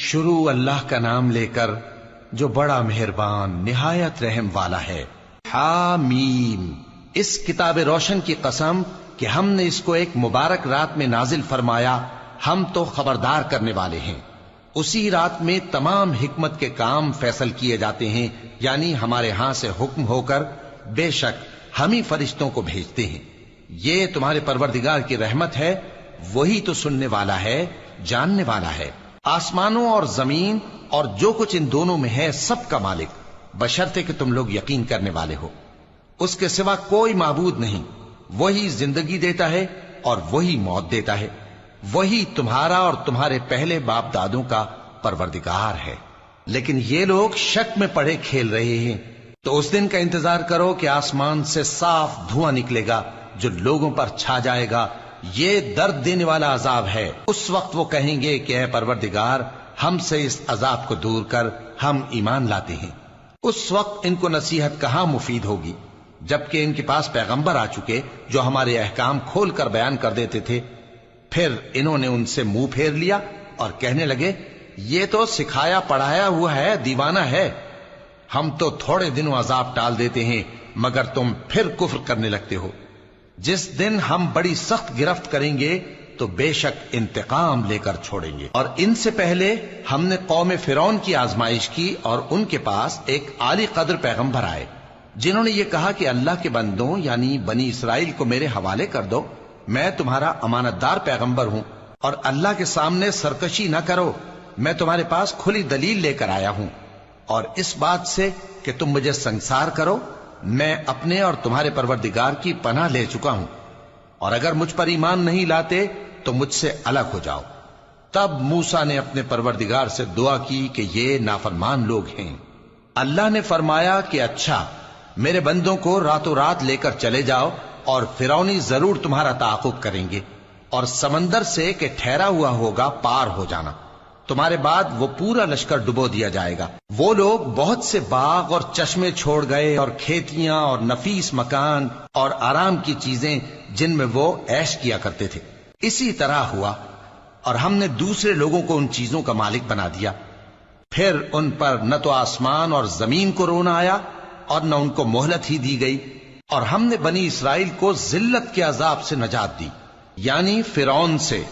شروع اللہ کا نام لے کر جو بڑا مہربان نہایت رحم والا ہے۔ حامیم، اس کتاب روشن کی قسم کہ ہم نے اس کو ایک مبارک رات میں نازل فرمایا، ہم تو خبردار کرنے والے ہیں۔ اسی رات میں تمام حکمت کے کام فیصل کیے جاتے ہیں، یعنی ہمارے ہاں سے حکم ہو کر بے شک ہم ہی فرشتوں کو بھیجتے ہیں۔ یہ تمہارے پروردگار کی رحمت ہے، وہی تو سننے والا ہے، جاننے والا ہے۔ آسمانوں اور زمین اور جو کچھ ان دونوں میں ہے سب کا مالک، بشرطے کہ تم لوگ یقین کرنے والے ہو۔ اس کے سوا کوئی معبود نہیں، وہی زندگی دیتا ہے اور وہی موت دیتا ہے، وہی تمہارا اور تمہارے پہلے باپ دادوں کا پروردگار ہے۔ لیکن یہ لوگ شک میں پڑے کھیل رہے ہیں۔ تو اس دن کا انتظار کرو کہ آسمان سے صاف دھواں نکلے گا جو لوگوں پر چھا جائے گا، یہ درد دینے والا عذاب ہے۔ اس وقت وہ کہیں گے کہ اے پروردگار، ہم سے اس عذاب کو دور کر، ہم ایمان لاتے ہیں۔ اس وقت ان کو نصیحت کہاں مفید ہوگی، جبکہ ان کے پاس پیغمبر آ چکے جو ہمارے احکام کھول کر بیان کر دیتے تھے۔ پھر انہوں نے ان سے منہ پھیر لیا اور کہنے لگے، یہ تو سکھایا پڑھایا ہوا ہے، دیوانہ ہے۔ ہم تو تھوڑے دنوں عذاب ٹال دیتے ہیں مگر تم پھر کفر کرنے لگتے ہو۔ جس دن ہم بڑی سخت گرفت کریں گے تو بے شک انتقام لے کر چھوڑیں گے۔ اور ان سے پہلے ہم نے قوم فرعون کی آزمائش کی اور ان کے پاس ایک عالی قدر پیغمبر آئے جنہوں نے یہ کہا کہ اللہ کے بندوں یعنی بنی اسرائیل کو میرے حوالے کر دو، میں تمہارا امانت دار پیغمبر ہوں، اور اللہ کے سامنے سرکشی نہ کرو، میں تمہارے پاس کھلی دلیل لے کر آیا ہوں، اور اس بات سے کہ تم مجھے سنسار کرو میں اپنے اور تمہارے پروردگار کی پناہ لے چکا ہوں، اور اگر مجھ پر ایمان نہیں لاتے تو مجھ سے الگ ہو جاؤ۔ تب موسیٰ نے اپنے پروردگار سے دعا کی کہ یہ نافرمان لوگ ہیں۔ اللہ نے فرمایا کہ اچھا، میرے بندوں کو راتوں رات لے کر چلے جاؤ، اور فرعونی ضرور تمہارا تعاقب کریں گے، اور سمندر سے کہ ٹھہرا ہوا ہوگا پار ہو جانا، تمہارے بعد وہ پورا لشکر ڈبو دیا جائے گا۔ وہ لوگ بہت سے باغ اور چشمے چھوڑ گئے اور کھیتیاں اور نفیس مکان اور آرام کی چیزیں جن میں وہ عیش کیا کرتے تھے۔ اسی طرح ہوا، اور ہم نے دوسرے لوگوں کو ان چیزوں کا مالک بنا دیا۔ پھر ان پر نہ تو آسمان اور زمین کو رونا آیا اور نہ ان کو مہلت ہی دی گئی، اور ہم نے بنی اسرائیل کو ذلت کے عذاب سے نجات دی، یعنی فرعون سے۔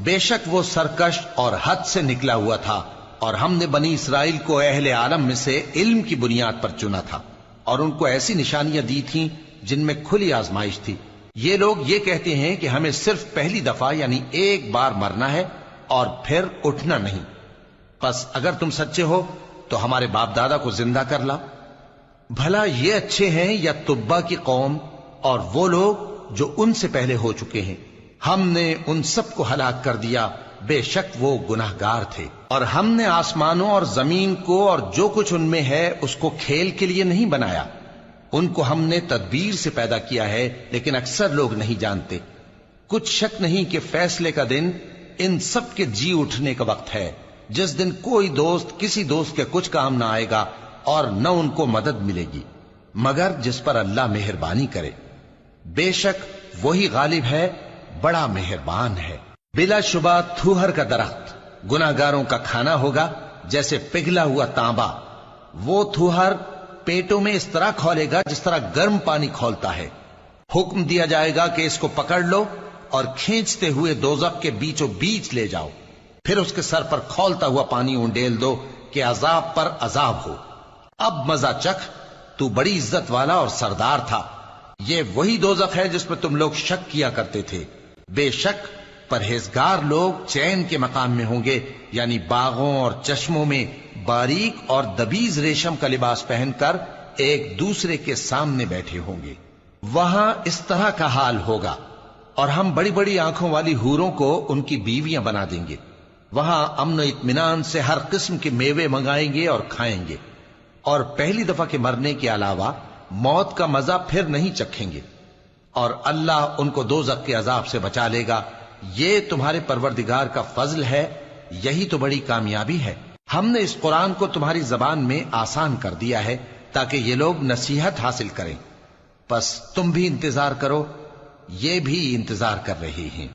بے شک وہ سرکش اور حد سے نکلا ہوا تھا، اور ہم نے بنی اسرائیل کو اہل عالم میں سے علم کی بنیاد پر چنا تھا، اور ان کو ایسی نشانیاں دی تھیں جن میں کھلی آزمائش تھی۔ یہ لوگ یہ کہتے ہیں کہ ہمیں صرف پہلی دفعہ یعنی ایک بار مرنا ہے اور پھر اٹھنا نہیں۔ پس اگر تم سچے ہو تو ہمارے باپ دادا کو زندہ کر لاؤ۔ بھلا یہ اچھے ہیں یا تبا کی قوم اور وہ لوگ جو ان سے پہلے ہو چکے ہیں؟ ہم نے ان سب کو ہلاک کر دیا، بے شک وہ گناہگار تھے۔ اور ہم نے آسمانوں اور زمین کو اور جو کچھ ان میں ہے اس کو کھیل کے لیے نہیں بنایا، ان کو ہم نے تدبیر سے پیدا کیا ہے، لیکن اکثر لوگ نہیں جانتے۔ کچھ شک نہیں کہ فیصلے کا دن ان سب کے جی اٹھنے کا وقت ہے، جس دن کوئی دوست کسی دوست کے کچھ کام نہ آئے گا اور نہ ان کو مدد ملے گی مگر جس پر اللہ مہربانی کرے۔ بے شک وہی غالب ہے، بڑا مہربان ہے۔ بلا شبہ تھوہر کا درخت گناہگاروں کا کھانا ہوگا جیسے پگھلا ہوا تانبا۔ وہ تھوہر پیٹوں میں اس طرح کھولے گا جس طرح گرم پانی کھولتا ہے۔ حکم دیا جائے گا کہ اس کو پکڑ لو اور کھینچتے ہوئے دوزخ کے بیچوں بیچ لے جاؤ، پھر اس کے سر پر کھولتا ہوا پانی انڈیل دو کہ عذاب پر عذاب ہو۔ اب مزہ چکھ، تو بڑی عزت والا اور سردار تھا۔ یہ وہی دوزخ ہے جس پر تم لوگ شک کیا کرتے تھے۔ بے شک پرہیزگار لوگ چین کے مقام میں ہوں گے، یعنی باغوں اور چشموں میں باریک اور دبیز ریشم کا لباس پہن کر ایک دوسرے کے سامنے بیٹھے ہوں گے۔ وہاں اس طرح کا حال ہوگا، اور ہم بڑی بڑی آنکھوں والی حوروں کو ان کی بیویاں بنا دیں گے۔ وہاں امن و اطمینان سے ہر قسم کے میوے منگائیں گے اور کھائیں گے، اور پہلی دفعہ کے مرنے کے علاوہ موت کا مزہ پھر نہیں چکھیں گے، اور اللہ ان کو دوزخ کے عذاب سے بچا لے گا۔ یہ تمہارے پروردگار کا فضل ہے، یہی تو بڑی کامیابی ہے۔ ہم نے اس قرآن کو تمہاری زبان میں آسان کر دیا ہے تاکہ یہ لوگ نصیحت حاصل کریں۔ پس تم بھی انتظار کرو، یہ بھی انتظار کر رہے ہیں۔